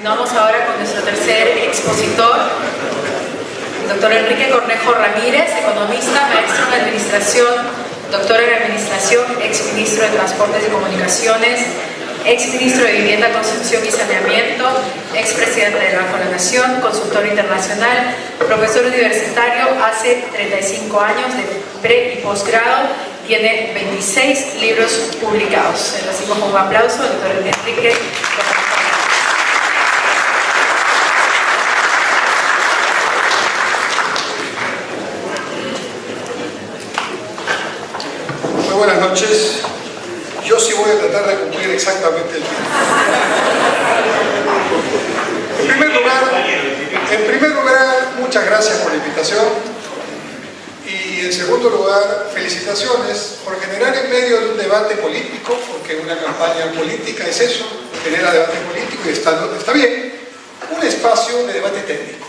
Continuamos ahora con nuestro tercer expositor, el doctor Enrique Cornejo Ramírez, economista, maestro en administración, doctor en administración, exministro de Transportes y Comunicaciones, exministro de Vivienda, Construcción y Saneamiento, expresidente del Banco de la Nación, consultor internacional, profesor universitario hace 35 años de pre y posgrado, tiene 26 libros publicados. Le recibimos con un aplauso al doctor Enrique. Muy buenas noches. Yo sí voy a tratar de cumplir exactamente el tiempo. En primer lugar, muchas gracias por la invitación. Y en segundo lugar, felicitaciones por generar en medio de un debate político, porque una campaña política es eso, genera debate político y está bien, un espacio de debate técnico.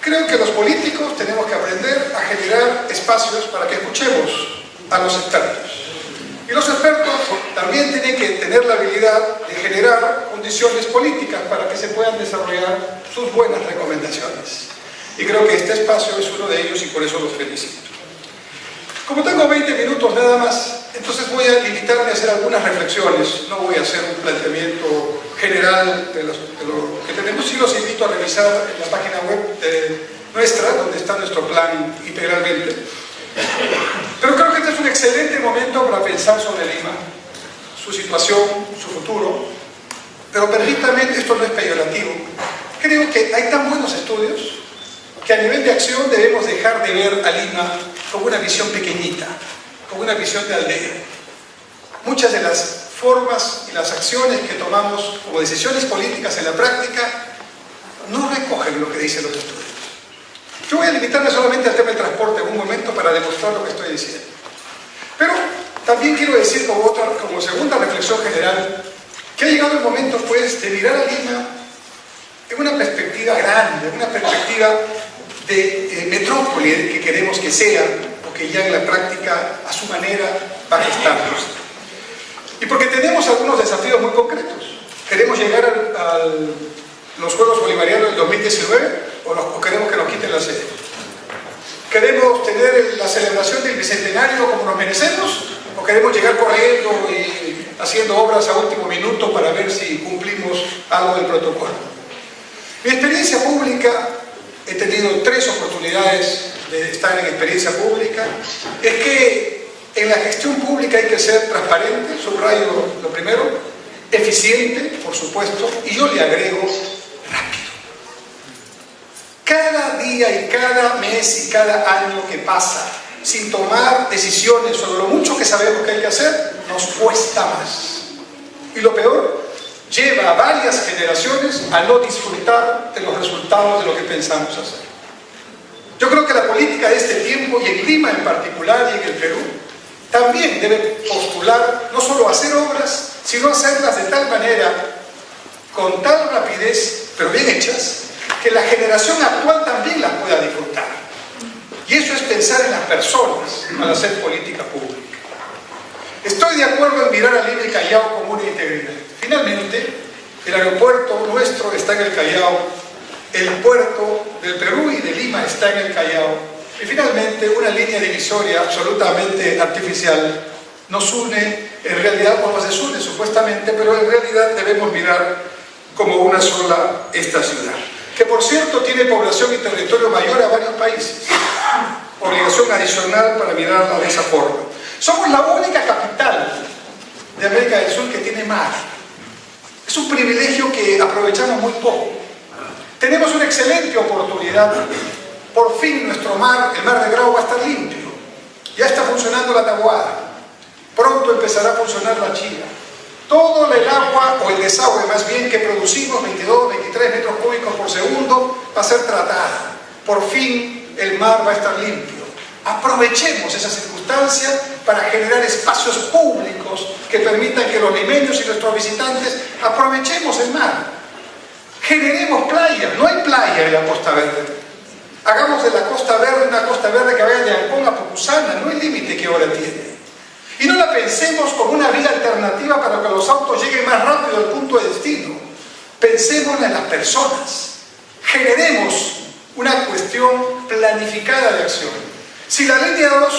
Creo que los políticos tenemos que aprender a generar espacios para que escuchemos a los expertos. Y los expertos también tienen que tener la habilidad de generar condiciones políticas para que se puedan desarrollar sus buenas recomendaciones. Y creo que este espacio es uno de ellos y por eso los felicito. Como tengo 20 minutos nada más, entonces voy a limitarme a hacer algunas reflexiones. No voy a hacer un planteamiento general de lo que tenemos. Sí los invito a revisar en la página web nuestra, donde está nuestro plan integralmente. Pero creo que este es un excelente momento para pensar sobre Lima, su situación, su futuro. Pero permítanme, esto no es peyorativo. Creo que hay tan buenos estudios que a nivel de acción debemos dejar de ver a Lima como una visión pequeñita, como una visión de aldea. Muchas de las formas y las acciones que tomamos como decisiones políticas en la práctica no recogen lo que dicen los estudios. Yo voy a limitarme solamente al tema del transporte en un momento para demostrar lo que estoy diciendo. Pero también quiero decir como segunda reflexión general que ha llegado el momento pues de mirar a Lima en una perspectiva grande, una perspectiva de metrópoli que queremos que sea, o que ya en la práctica a su manera va a gestarnos. Y porque tenemos algunos desafíos muy concretos. Queremos llegar a los Juegos Bolivarianos del 2019 o queremos que nos quiten la sede. ¿Queremos tener la celebración del Bicentenario como nos merecemos? ¿O queremos llegar corriendo y haciendo obras a último minuto para ver si cumplimos algo del protocolo? Mi experiencia pública, he tenido 3 oportunidades de estar en experiencia pública, es que en la gestión pública hay que ser transparente, subrayo lo primero, eficiente, por supuesto, y yo le agrego rápido. Cada día y cada mes y cada año que pasa sin tomar decisiones sobre lo mucho que sabemos que hay que hacer, nos cuesta más. Y lo peor, lleva a varias generaciones a no disfrutar de los resultados de lo que pensamos hacer. Yo creo que la política de este tiempo, y en Lima en particular y en el Perú, también debe postular no solo hacer obras, sino hacerlas de tal manera, con tal rapidez, pero bien hechas, que la generación actual también las pueda disfrutar. Y eso es pensar en las personas al hacer política pública. Estoy de acuerdo en mirar a Lima y Callao como una integridad. Finalmente, el aeropuerto nuestro está en el Callao, el puerto del Perú y de Lima está en el Callao, y finalmente una línea divisoria absolutamente artificial nos une, en realidad nos desune supuestamente, pero en realidad debemos mirar como una sola esta ciudad, que por cierto tiene población y territorio mayor a varios países, obligación adicional para mirarla de esa forma. Somos la única capital de América del Sur que tiene mar. Es un privilegio que aprovechamos muy poco. Tenemos una excelente oportunidad. Por fin nuestro mar, el mar de Grau, va a estar limpio. Ya está funcionando la Taboada. Pronto empezará a funcionar la Chía. Todo el agua, o el desagüe más bien, que producimos, 22, 23 metros cúbicos por segundo, va a ser tratada. Por fin el mar va a estar limpio. Aprovechemos esa circunstancia para generar espacios públicos que permitan que los limeños y nuestros visitantes aprovechemos el mar. Generemos playa. No hay playa en la Costa Verde. Hagamos de la Costa Verde una Costa Verde que vaya de Ancón a Pucusana. No hay límite que ahora tiene. Y no la pensemos como una vía alternativa para que los autos lleguen más rápido al punto de destino. Pensemos en las personas, generemos una cuestión planificada de acción. Si la línea 2,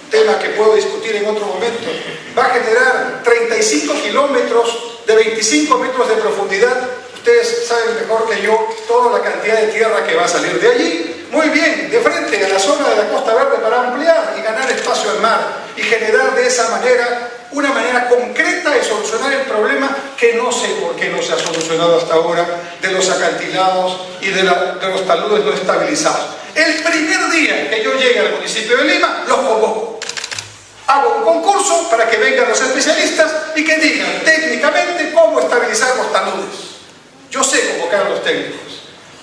tema que puedo discutir en otro momento, va a generar 35 kilómetros de 25 metros de profundidad, ustedes saben mejor que yo toda la cantidad de tierra que va a salir de allí. Muy bien, de frente a la zona de la Costa Verde para ampliar y ganar espacio al mar y generar de esa manera una manera concreta de solucionar el problema que no sé por qué no se ha solucionado hasta ahora de los acantilados y de los taludes no estabilizados. El primer día que yo llegue al municipio de Lima, los convoco. Hago un concurso para que vengan los especialistas y que digan técnicamente cómo estabilizar los taludes. Yo sé convocar a los técnicos.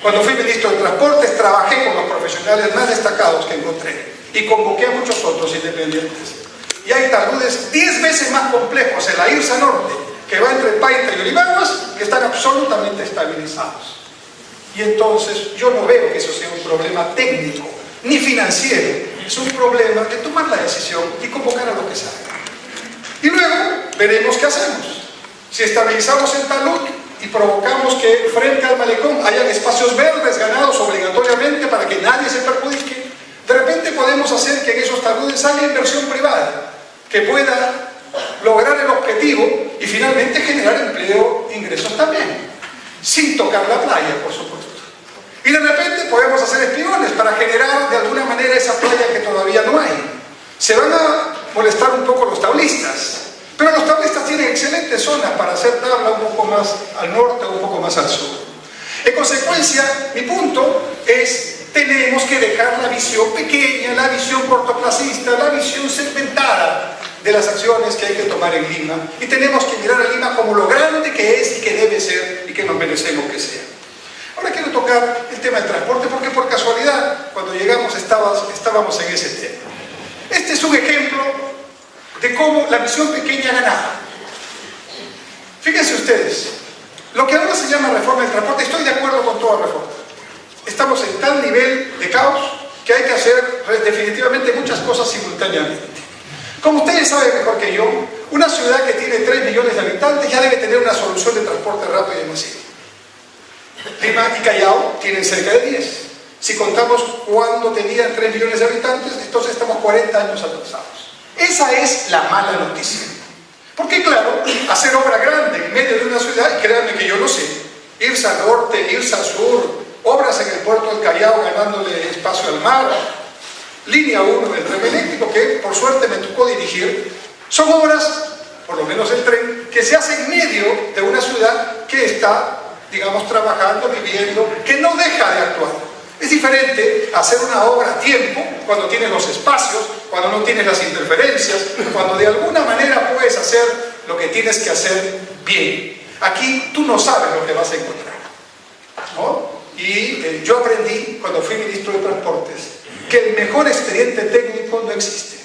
Cuando fui ministro de Transportes, trabajé con los profesionales más destacados que encontré y convoqué a muchos otros independientes. Y hay taludes 10 veces más complejos en la Irsa Norte, que va entre Paita y Olivaguas, que están absolutamente estabilizados. Y entonces yo no veo que eso sea un problema técnico, ni financiero. Es un problema de tomar la decisión y convocar a lo que sabe. Y luego veremos qué hacemos. Si estabilizamos el talud y provocamos que frente al malecón hayan espacios verdes ganados obligatoriamente para que nadie se perjudique, de repente podemos hacer que en esos taludes haya inversión privada que pueda lograr el objetivo y finalmente generar empleo e ingresos también, sin tocar la playa, por supuesto. Y de repente podemos hacer espiones para generar de alguna manera esa playa que todavía no hay. Se van a molestar un poco los tablistas, pero los tablistas tienen excelentes zonas para hacer tabla un poco más al norte o un poco más al sur. En consecuencia, mi punto es: tenemos que dejar la visión pequeña, la visión cortoplacista, la visión segmentada de las acciones que hay que tomar en Lima, y tenemos que mirar a Lima como lo grande que es y que debe ser y que nos merecemos que sea. Ahora quiero tocar el tema del transporte porque por casualidad cuando llegamos estábamos en ese tema. Este es un ejemplo de cómo la visión pequeña ganaba. Fíjense ustedes, lo que ahora se llama reforma del transporte, estoy de acuerdo con toda reforma. Estamos en tal nivel de caos que hay que hacer definitivamente muchas cosas simultáneamente. Como ustedes saben mejor que yo, una ciudad que tiene 3 millones de habitantes ya debe tener una solución de transporte rápido y masivo. Lima y Callao tienen cerca de 10. Si contamos cuando tenían 3 millones de habitantes, entonces estamos 40 años atrasados. Esa es la mala noticia. Porque claro, hacer obra grande en medio de una ciudad, y créanme que yo lo sé, irse al norte, irse al sur, obras en el puerto del Callao ganándole espacio al mar, línea 1 del tren eléctrico que por suerte me tocó dirigir, son obras, por lo menos el tren, que se hace en medio de una ciudad que está, digamos, trabajando, viviendo, que no deja de actuar. Es diferente hacer una obra a tiempo, cuando tienes los espacios, cuando no tienes las interferencias, cuando de alguna manera puedes hacer lo que tienes que hacer bien. Aquí tú no sabes lo que vas a encontrar, ¿no? Y yo aprendí, cuando fui ministro de Transportes, que el mejor expediente técnico no existe.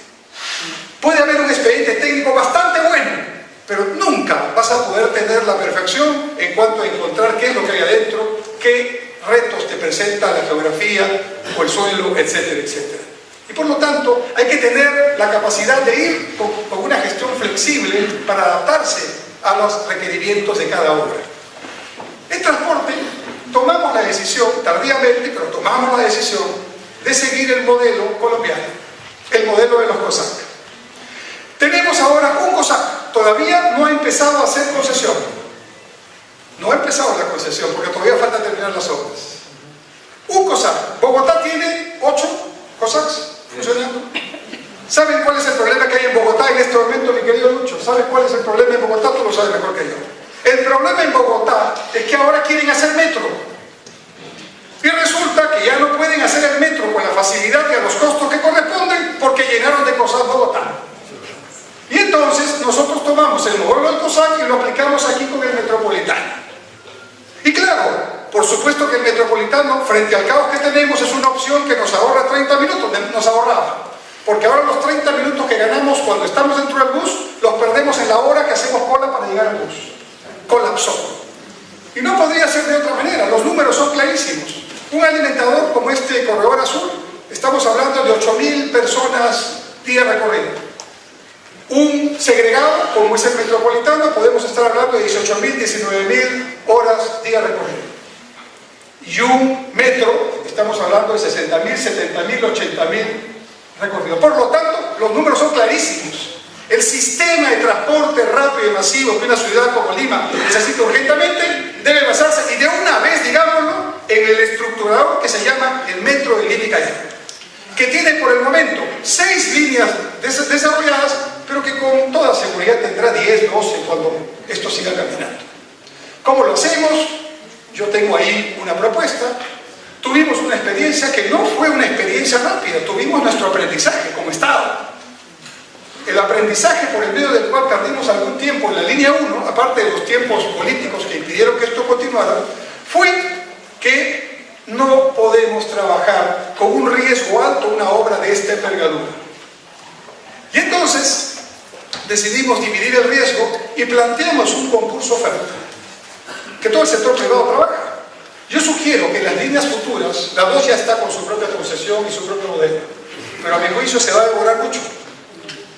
Puede haber un expediente técnico bastante bueno, pero nunca vas a poder tener la perfección en cuanto a encontrar qué es lo que hay adentro, qué retos te presenta la geografía o el suelo, etcétera, etcétera. Y por lo tanto, hay que tener la capacidad de ir con una gestión flexible para adaptarse a los requerimientos de cada obra. En transporte, tomamos la decisión, tardíamente, pero tomamos la decisión de seguir el modelo colombiano, el modelo de los COSAC. Tenemos ahora un COSAC, todavía no ha empezado a hacer concesión. No ha empezado la concesión porque todavía falta terminar las obras. Un COSAC. Bogotá tiene 8 COSACs funcionando. ¿Saben cuál es el problema que hay en Bogotá en este momento, mi querido Lucho? ¿Sabes cuál es el problema en Bogotá? Tú lo sabes mejor que yo. El problema en Bogotá es que ahora quieren hacer metro. Y resulta que ya no pueden hacer el metro con la facilidad y a los costos que corresponden porque llenaron de COSAC Bogotá. Y entonces nosotros tomamos el modelo del COSAC y lo aplicamos aquí con el metropolitano. Y claro, por supuesto que el metropolitano, frente al caos que tenemos, es una opción que nos ahorra 30 minutos, nos ahorraba. Porque ahora los 30 minutos que ganamos cuando estamos dentro del bus, los perdemos en la hora que hacemos cola para llegar al bus. Colapsó. Y no podría ser de otra manera, los números son clarísimos. Un alimentador como este Corredor Azul, estamos hablando de 8.000 personas día recorrido. Un segregado, como es el metropolitano, podemos estar hablando de 18.000, 19.000 horas día recorrido. Y un metro, estamos hablando de 60.000, 70.000, 80.000 recorridos. Por lo tanto, los números son clarísimos. El sistema de transporte rápido y masivo que una ciudad como Lima necesita urgentemente debe basarse, y de una vez, digámoslo, en el estructurador que se llama el Metro de Lima y Callao, que tiene por el momento 6 líneas desarrolladas, pero que con toda seguridad tendrá 10, 12 cuando esto siga caminando. ¿Cómo lo hacemos? Yo tengo ahí una propuesta. Tuvimos una experiencia que no fue una experiencia rápida, tuvimos nuestro aprendizaje como Estado. El aprendizaje por el medio del cual perdimos algún tiempo en la línea 1, aparte de los tiempos políticos que impidieron que esto continuara, fue que no podemos trabajar con un riesgo alto una obra de esta envergadura. Y entonces decidimos dividir el riesgo y planteamos un concurso oferta, que todo el sector privado trabaja. Yo sugiero que las líneas futuras, la 2 ya está con su propia concesión y su propio modelo, pero a mi juicio se va a demorar mucho.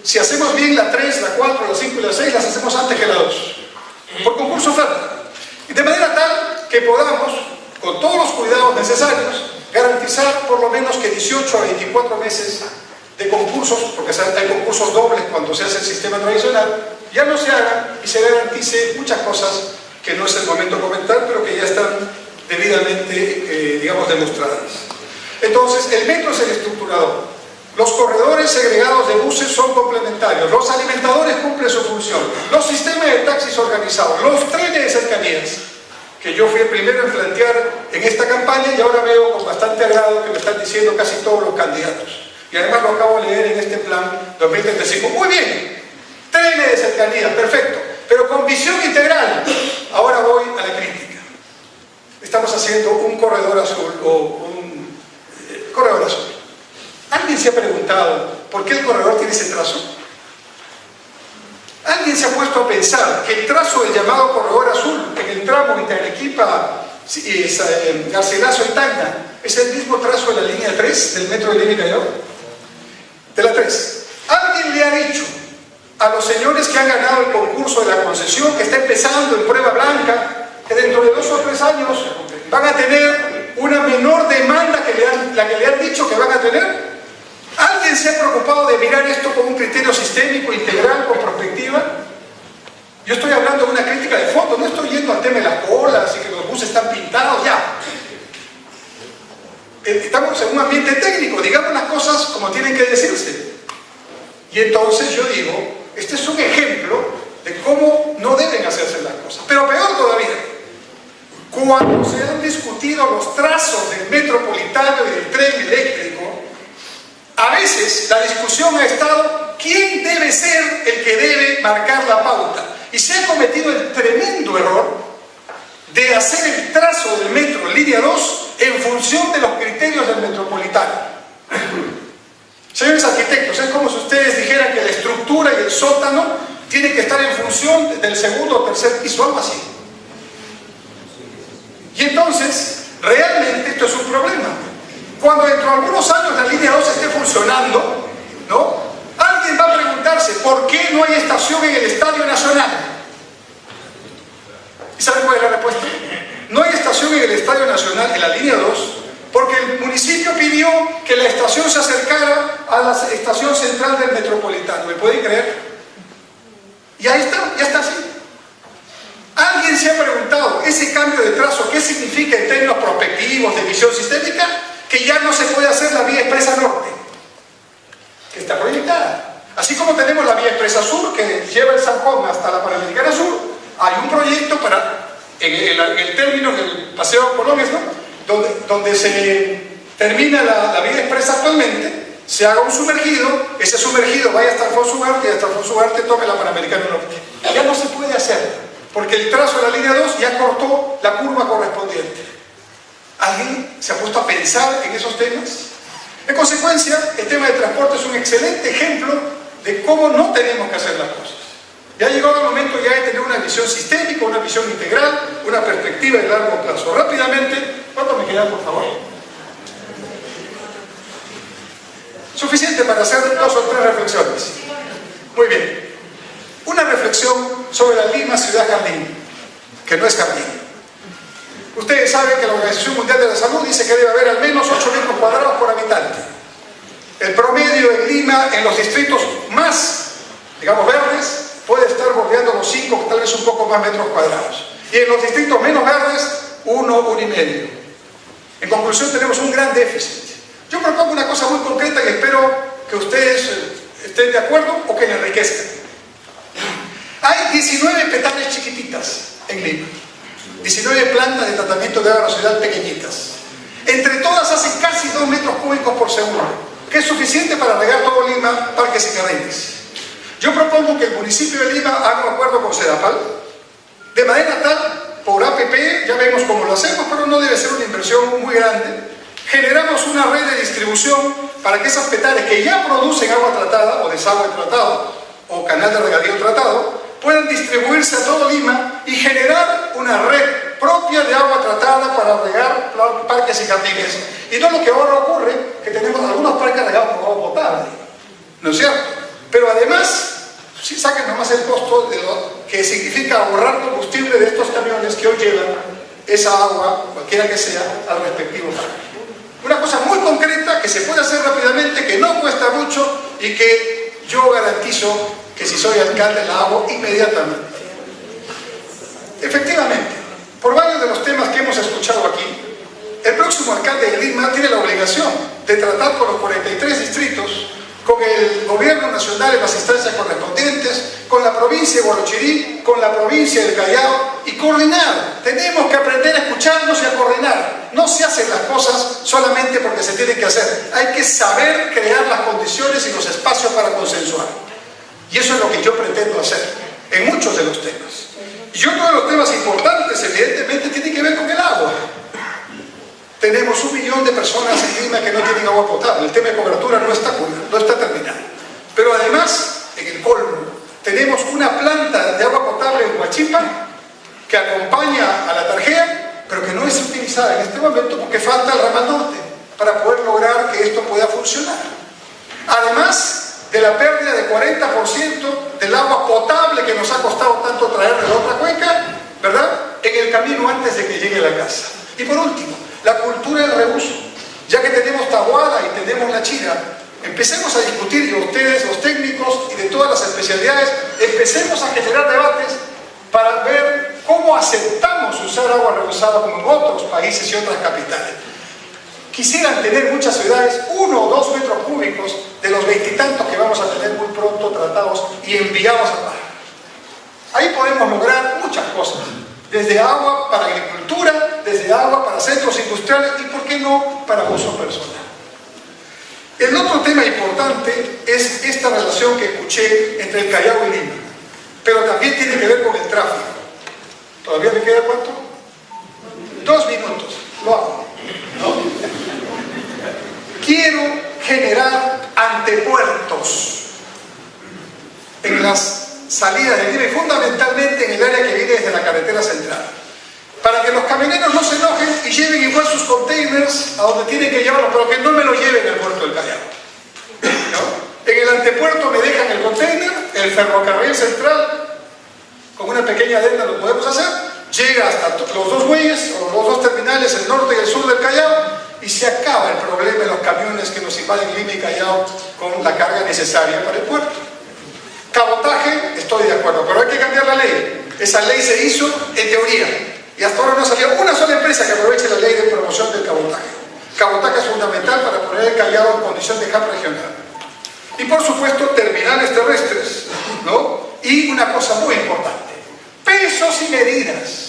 Si hacemos bien la 3, la 4, la 5 y la 6, las hacemos antes que la 2, por concurso oferta. Y de manera tal que podamos, con todos los cuidados necesarios, garantizar por lo menos que 18 a 24 meses de concursos, porque hay concursos dobles cuando se hace el sistema tradicional, ya no se hagan y se garantice muchas cosas que no es el momento de comentar, pero que ya están debidamente, digamos, demostradas. Entonces, el metro es el estructurador. Los corredores segregados de buses son complementarios, los alimentadores cumplen su función, los sistemas de taxis organizados, los trenes de cercanías, que yo fui el primero en plantear en esta campaña y ahora veo con bastante agrado que me están diciendo casi todos los candidatos. Y además lo acabo de leer en este plan 2035. Muy bien, trenes de cercanías, perfecto, pero con visión integral. Ahora voy a la crítica. Estamos haciendo un corredor azul o un corredor azul. ¿Alguien se ha preguntado por qué el corredor tiene ese trazo? ¿Alguien se ha puesto a pensar que el trazo del llamado corredor azul en el tramo entre Arequipa, Garcilaso y Tacna es el mismo trazo de la línea 3 del metro de Lima y Callao? De la 3. ¿Alguien le ha dicho a los señores que han ganado el concurso de la concesión, que está empezando en prueba blanca, que dentro de 2 o 3 años van a tener una menor demanda que la que le han dicho que van a tener? ¿Alguien se ha preocupado de mirar esto con un criterio sistémico, integral, con perspectiva? Yo estoy hablando de una crítica de fondo, no estoy yendo al tema de las colas y que los buses están pintados, ya. Estamos en un ambiente técnico, digamos las cosas como tienen que decirse. Y entonces yo digo, este es un ejemplo de cómo no deben hacerse las cosas. Pero peor todavía, cuando se han discutido los trazos del metropolitano y del tren eléctrico, a veces la discusión ha estado quién debe ser el que debe marcar la pauta. Y se ha cometido el tremendo error de hacer el trazo del metro línea 2 en función de los criterios del metropolitano. Señores arquitectos, es como si ustedes dijeran que la estructura y el sótano tienen que estar en función del segundo o tercer piso, algo así. Y entonces, realmente esto es un problema. Cuando dentro de algunos años la línea 2 esté funcionando, ¿no? Alguien va a preguntarse ¿por qué no hay estación en el Estadio Nacional? ¿Y saben cuál es la respuesta? No hay estación en el Estadio Nacional, en la línea 2, porque el municipio pidió que la estación se acercara a la estación central del metropolitano. ¿Me pueden creer? Y ahí está, ya está así. ¿Alguien se ha preguntado ese cambio de trazo qué significa en términos prospectivos de visión sistémica? Que ya no se puede hacer la vía expresa norte, que está proyectada. Así como tenemos la vía expresa sur, que lleva el San Juan hasta la Panamericana Sur, hay un proyecto para, en el término del Paseo Colón, ¿no? donde se termina la vía expresa actualmente, se haga un sumergido, ese sumergido vaya hasta Alfonso Ugarte y hasta Alfonso Ugarte tome la Panamericana Norte. Ya no se puede hacer, porque el trazo de la línea 2 ya cortó la curva correspondiente. ¿Alguien se ha puesto a pensar en esos temas? En consecuencia, el tema de transporte es un excelente ejemplo de cómo no tenemos que hacer las cosas. Ya ha llegado el momento ya de tener una visión sistémica, una visión integral, una perspectiva de largo plazo. Rápidamente, ¿cuánto me queda, por favor? Suficiente para hacer 2 o 3 reflexiones. Muy bien. Una reflexión sobre la Lima Ciudad Jardín, que no es jardín. Ustedes saben que la Organización Mundial de la Salud dice que debe haber al menos 8 metros cuadrados por habitante. El promedio en Lima, en los distritos más, digamos, verdes, puede estar bordeando los 5, tal vez un poco más metros cuadrados. Y en los distritos menos verdes, 1, 1,5. En conclusión, tenemos un gran déficit. Yo propongo una cosa muy concreta y espero que ustedes estén de acuerdo o que me enriquezcan. Hay 19 petales chiquititas en Lima. 19 plantas de tratamiento de agua residual pequeñitas. Entre todas hacen casi 2 metros cúbicos por segundo, que es suficiente para regar todo Lima, parques y jardines. Yo propongo que el municipio de Lima haga un acuerdo con Sedapal, de manera tal, por APP, ya vemos cómo lo hacemos, pero no debe ser una inversión muy grande. Generamos una red de distribución para que esas petales que ya producen agua tratada, o desagüe tratado, o canal de regadío tratado, puedan distribuirse a todo Lima y generar una red propia de agua tratada para regar parques y jardines. Y no lo que ahora ocurre, que tenemos algunos parques regados por agua potable, ¿no es cierto? Pero además, si saquen nomás el costo de lo que significa ahorrar combustible de estos camiones que hoy llevan esa agua, cualquiera que sea, al respectivo parque. Una cosa muy concreta que se puede hacer rápidamente, que no cuesta mucho y que yo garantizo que si soy alcalde la hago inmediatamente. Efectivamente, por varios de los temas que hemos escuchado aquí, el próximo alcalde de Lima tiene la obligación de tratar con los 43 distritos, con el gobierno nacional en las instancias correspondientes, con la provincia de Huarochirí, con la provincia del Callao, y coordinar. Tenemos que aprender a escucharnos y a coordinar. No se hacen las cosas solamente porque se tienen que hacer. Hay que saber crear las condiciones y los espacios para consensuar. Y eso es lo que yo pretendo hacer en muchos de los temas. Y otro de los temas importantes, evidentemente, tiene que ver con el agua. Tenemos 1 millón de personas en Lima que no tienen agua potable. El tema de cobertura no está terminado. Pero además, en el colmo, tenemos una planta de agua potable en Huachipa que acompaña a la Tarjea, pero que no es utilizada en este momento porque falta el ramal norte para poder lograr que esto pueda funcionar. Además de la pérdida de 40% del agua potable que nos ha costado tanto traer de la otra cuenca, ¿verdad?, en el camino antes de que llegue a la casa. Y por último, la cultura del reuso. Ya que tenemos Tahuada y tenemos La Chira, empecemos a discutir, y ustedes, los técnicos y de todas las especialidades, empecemos a generar debates para ver cómo aceptamos usar agua reusada como en otros países y otras capitales. Quisieran tener muchas ciudades 1 o 2 metros cúbicos de los 20 y tantos que vamos a tener muy pronto tratados y enviados a mar. Ahí podemos lograr muchas cosas, desde agua para agricultura, desde agua para centros industriales y, ¿por qué no?, para uso personal. El otro tema importante es esta relación que escuché entre el Callao y Lima, pero también tiene que ver con el tráfico. ¿Todavía me queda cuánto? 2 minutos, lo hago. ¿No? Quiero generar antepuertos en las salidas de Lima y fundamentalmente en el área que viene desde la carretera central, para que los camioneros no se enojen y lleven igual sus containers a donde tienen que llevarlos, pero que no me lo lleven al puerto del Callao, ¿no? En el antepuerto me dejan el container, el ferrocarril central, con una pequeña adenda lo podemos hacer, llega hasta los 2 bueyes o los 2 terminales, el norte y el sur del Callao, y se acaba el problema de los camiones que nos invaden Lima y Callao con la carga necesaria para el puerto. Cabotaje, estoy de acuerdo, pero hay que cambiar la ley. Esa ley se hizo en teoría y hasta ahora no salió una sola empresa que aproveche la ley de promoción del cabotaje. Cabotaje es fundamental para poner el Callao en condición de hub regional. Y por supuesto terminales terrestres, ¿no? Y una cosa muy importante, pesos y medidas.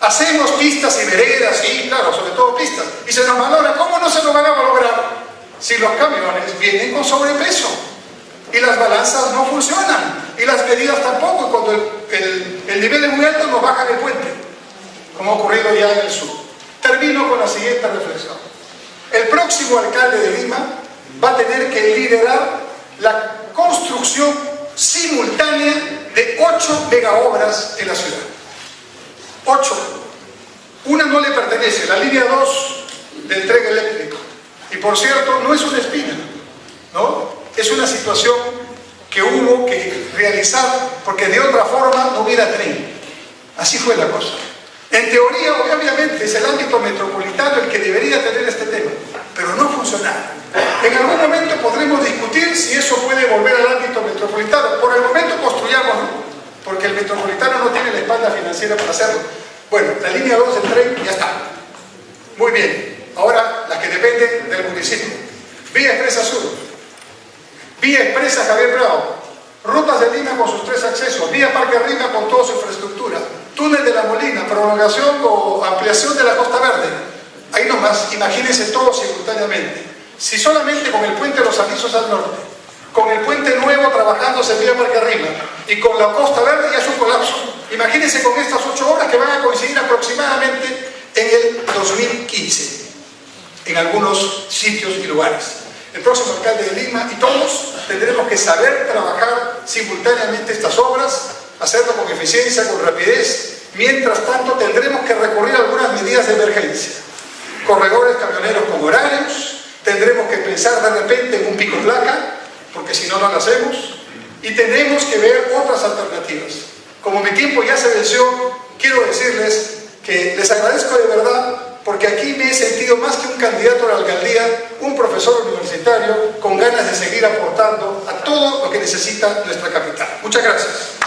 Hacemos pistas y veredas, sí, claro, sobre todo pistas, y se nos valora. ¿Cómo no se nos van a valorar si los camiones vienen con sobrepeso y las balanzas no funcionan y las medidas tampoco? Y cuando el nivel es muy alto nos bajan el puente, como ha ocurrido ya en el sur. Termino con la siguiente reflexión. El próximo alcalde de Lima va a tener que liderar la construcción simultánea de 8 megaobras en la ciudad. 8. Una no le pertenece, la línea 2 del tren eléctrico. Y por cierto, no es una espina, ¿no? Es una situación que hubo que realizar porque de otra forma no hubiera tren. Así fue la cosa. En teoría, obviamente, es el ámbito metropolitano el que debería tener este tema, pero no funcionaba. En algún momento podremos discutir si eso puede volver al ámbito metropolitano. Por el momento construyámoslo, porque el metropolitano no tiene la espalda financiera para hacerlo. Bueno, la línea 2 del tren ya está. Muy bien. Ahora, las que dependen del municipio. Vía Expresa Sur, Vía Expresa Javier Bravo, Rutas de Lima con sus 3 accesos, Vía Parque Arriba con toda su infraestructura, Túnel de la Molina, prolongación o ampliación de la Costa Verde. Ahí nomás, imagínense todo simultáneamente. Si solamente con el puente de los Alisos al norte, con el puente nuevo trabajándose en Vía Parque Arriba y con la Costa Verde ya es un colapso. Imagínense con estas 8 obras que van a coincidir aproximadamente en el 2015, en algunos sitios y lugares. El próximo alcalde de Lima y todos tendremos que saber trabajar simultáneamente estas obras, hacerlo con eficiencia, con rapidez. Mientras tanto tendremos que recurrir a algunas medidas de emergencia. Corredores camioneros con horarios, tendremos que pensar de repente en un pico placa, porque si no, no lo hacemos, y tendremos que ver otras alternativas. Como mi tiempo ya se venció, quiero decirles que les agradezco de verdad, porque aquí me he sentido más que un candidato a la alcaldía, un profesor universitario con ganas de seguir aportando a todo lo que necesita nuestra capital. Muchas gracias.